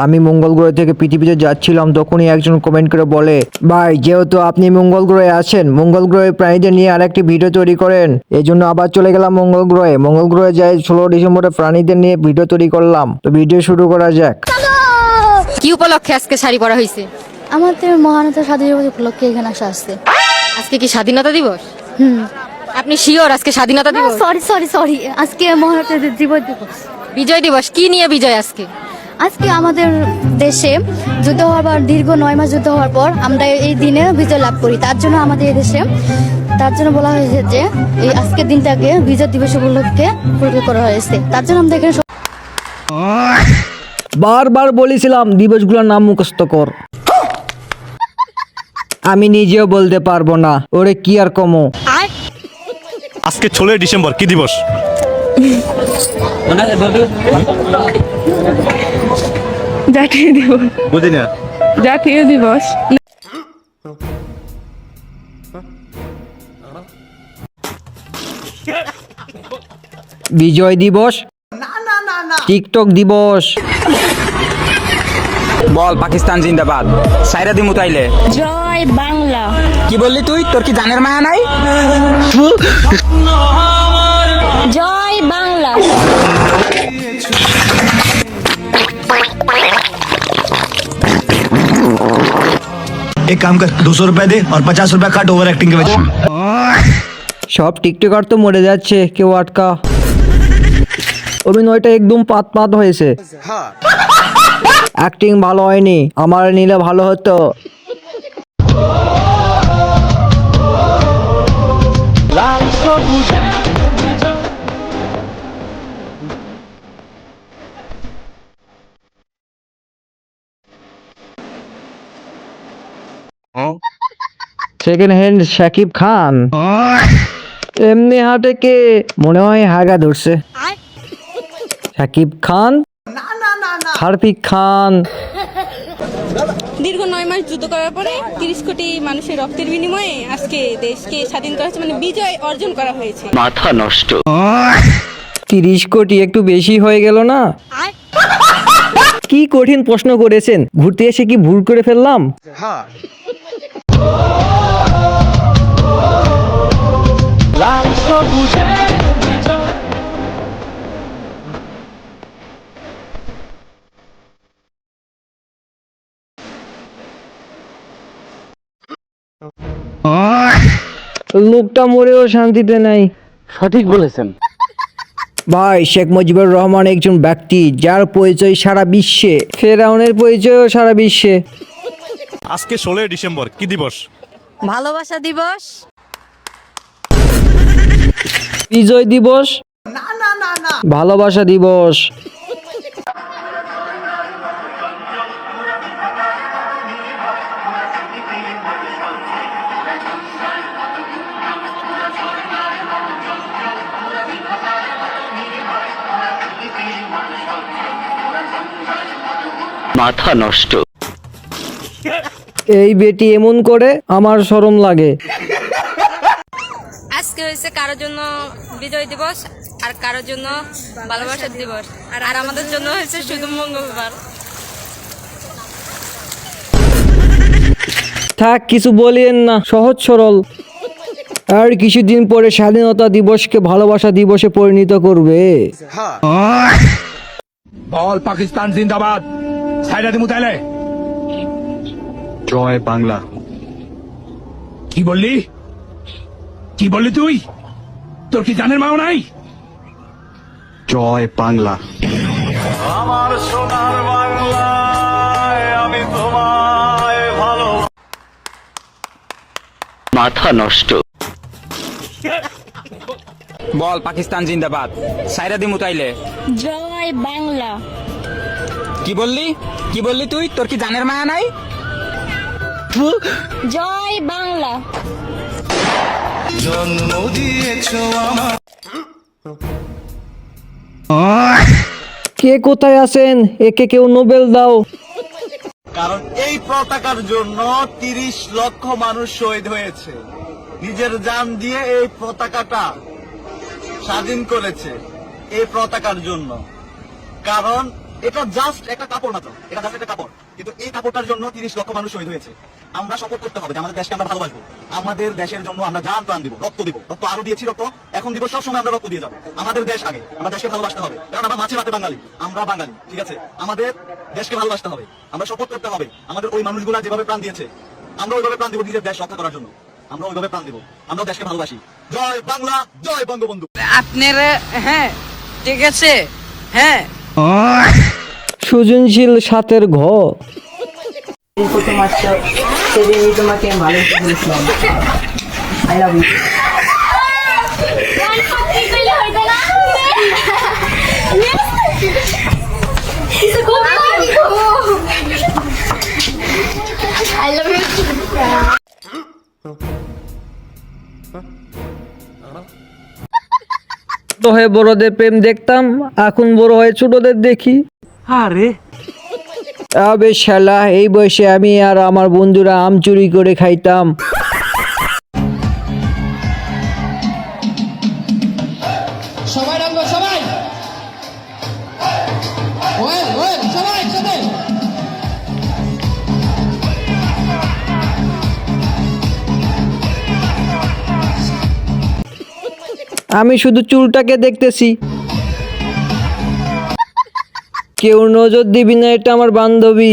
আমি মঙ্গল গ্রহ থেকে পৃথিবীতে যাচ্ছিলাম, তখনই একজন কমেন্ট করে বলে, ভাই যেহেতু আপনি মঙ্গল গ্রহে আছেন, মঙ্গল গ্রহে প্রাণীদের নিয়ে আরেকটি ভিডিও তৈরি করেন। এই জন্য আবার চলে গেলাম মঙ্গল গ্রহে। মঙ্গল গ্রহে যাই 16 ডিসেম্বরে প্রাণীদের নিয়ে ভিডিও তৈরি করলাম। তো ভিডিও শুরু করা যাক। কি উপলক্ষে আজকে শাড়ি পরা হয়েছে? আমাদের মহানতা স্বাধীনতা দিবস উপলক্ষে এখানে আসা আসছে। আজকে কি স্বাধীনতা দিবস? আপনি শিওর আজকে স্বাধীনতা দিবস? সরি আজকে মহানতা দিবস। বিজয় দিবস কি নিয়ে বিজয় আজকে? আজকে আমাদের দেশে যুদ্ধ হওয়ার পর দীর্ঘ 9 মাস যুদ্ধ হওয়ার পর আমরা এই দিনে বিজয় লাভ করি। তার জন্য আমাদের এই দেশে বলা হয়েছে যে এই আজকের দিনটাকে বিজয় দিবস উপলক্ষে পালন করা হয়েছে। তার জন্য আমরা এখানে বারবার বলেছিলাম দিবসগুলোর নাম মুখস্থ কর। আমি নিজেও বলতে পারবো না, ওরে কি আর কমো। আজকে 16 ডিসেম্বর কি দিবস? জাতীয় দিবস। বুঝি না। জাতীয় দিবস। বিজয় দিবস, টিকটক দিবস। বল পাকিস্তান জিন্দাবাদ, সাইরা দিমু তাইলে। জয় বাংলা। কি বললি তুই? তোর কি জানের মায়া নাই? জয় বাংলা। एक काम कर 200 रुपए दे और 50 रुपए काट ओवर एक्टिंग के वजह। সব টিকটকার তো মরে যাচ্ছে, কেউ আটকা। অভিনয়টা একদম পাত হয়েছে, অ্যাক্টিং ভালো হয়নি। আমার নিলে ভালো হতো। সেকেন্ড হ্যান্ড শাকিব খান এমনি হাটে কে মনে হয় হাগা ধরছে। শাকিব খান, হারপিক খান। দীর্ঘ 9 মাস যুদ্ধ করার পরে 30 কোটি মানুষের রক্তের বিনিময়ে আজকে দেশকে স্বাধীন করা হয়েছে, মানে বিজয় অর্জন করা হয়েছে। মাথা নষ্ট। 30 কোটি একটু বেশি হয়ে গেল না? কি কঠিন প্রশ্ন করেছেন, ঘুরতে এসে কি ভুল করে ফেললাম? লোকটা মরেও শান্তিতে নাই। সঠিক বলেছেন ভাই, শেখ মুজিবুর রহমান একজন ব্যক্তি যার পরিচয় সারা বিশ্বে, ফেরাউনের পরিচয়ও সারা বিশ্বে। আজকে 16 ডিসেম্বর কি দিবস? ভালোবাসা দিবস। বিজয় দিবস, ভালোবাসা দিবস। মাথা নষ্ট। এই বেটি এমন করে আমার শরম লাগে। আজকে হয়েছে কারোর জন্য বিজয় দিবস আর কারোর জন্য ভালোবাসা দিবস, আর আমাদের জন্য হয়েছে শুধু মঙ্গলবার। থাক, কিছু বলিয়েন না, সহজ সরল। আর কিছুদিন পরে স্বাধীনতা দিবসকে ভালোবাসা দিবসে পরিণত করবে। বল পাকিস্তান জিন্দাবাদ, সাইরা দিমু তাইলে। জয় বাংলা। কি বললি তুই? তোর কি জানের মাও নাই? জয় বাংলা। আমার সোনার বাংলায় আমি তোমায় ভালো। মাথা নষ্ট। বল পাকিস্তান জিন্দাবাদ, সাইরা দিমু তাইলে। জয় বাংলা। কি বললি তুই? তোর কি জানের মায়া নাই? জয় বাংলা। জন্ম দিয়েছো আমার। কে কোথায় আছেন? একে কেউ নোবেল দাও। কারণ এই পতাকার জন্য 30 লক্ষ মানুষ শহীদ হয়েছে, নিজের জান দিয়ে এই পতাকাটা স্বাধীন করেছে। এই পতাকার জন্য, কারণ এটা জাস্ট একটা কাপড় মাত্র, এটা জাস্ট একটা কাপড়, কিন্তু এই কাপড়টার জন্য 30 লক্ষ মানুষ শহীদ হয়েছে। আমরা শপথ করতে হবে যে আমাদের দেশকে আমরা ভালোবাসবো, আমাদের দেশের জন্য আমরা জান প্রাণ দিব, রক্ত দিব, রক্ত আরো দিয়েছি, রক্ত এখন দিব, সবসময় আমরা রক্ত দিয়ে যাবো। আমাদের দেশ আগে, আমরা দেশকে ভালোবাসতে হবে, কারণ আমরা মাছে ভাতে বাঙালি, আমরা বাঙালি, ঠিক আছে? আমাদের দেশকে ভালোবাসতে হবে, আমরা শপথ করতে হবে আমাদের ওই মানুষগুলা যেভাবে প্রাণ দিয়েছে আমরা ওইভাবে প্রাণ দিব নিজের দেশ রক্ষা করার জন্য, আমরা ওইভাবে প্রাণ দিব, আমরা দেশকে ভালোবাসি। জয় বাংলা, জয় বঙ্গবন্ধু। আপনারা হ্যাঁ ঠিক আছে হ্যাঁ সৃজনশীল সাতের ঘ। ছোট হয়ে বড়দের প্রেম দেখতাম, এখন বড় হয়ে ছোটদের দেখি। আবে শালা, এই বয়সে আমি আর আমার বন্ধুরা আম চুরি করে খাইতাম। সবাই রাখবো সবাই সবাই একসাথে আমি শুধু চুলটাকে দেখতেছি, কেউ নজর দিবি না, এটা আমার বান্ধবী।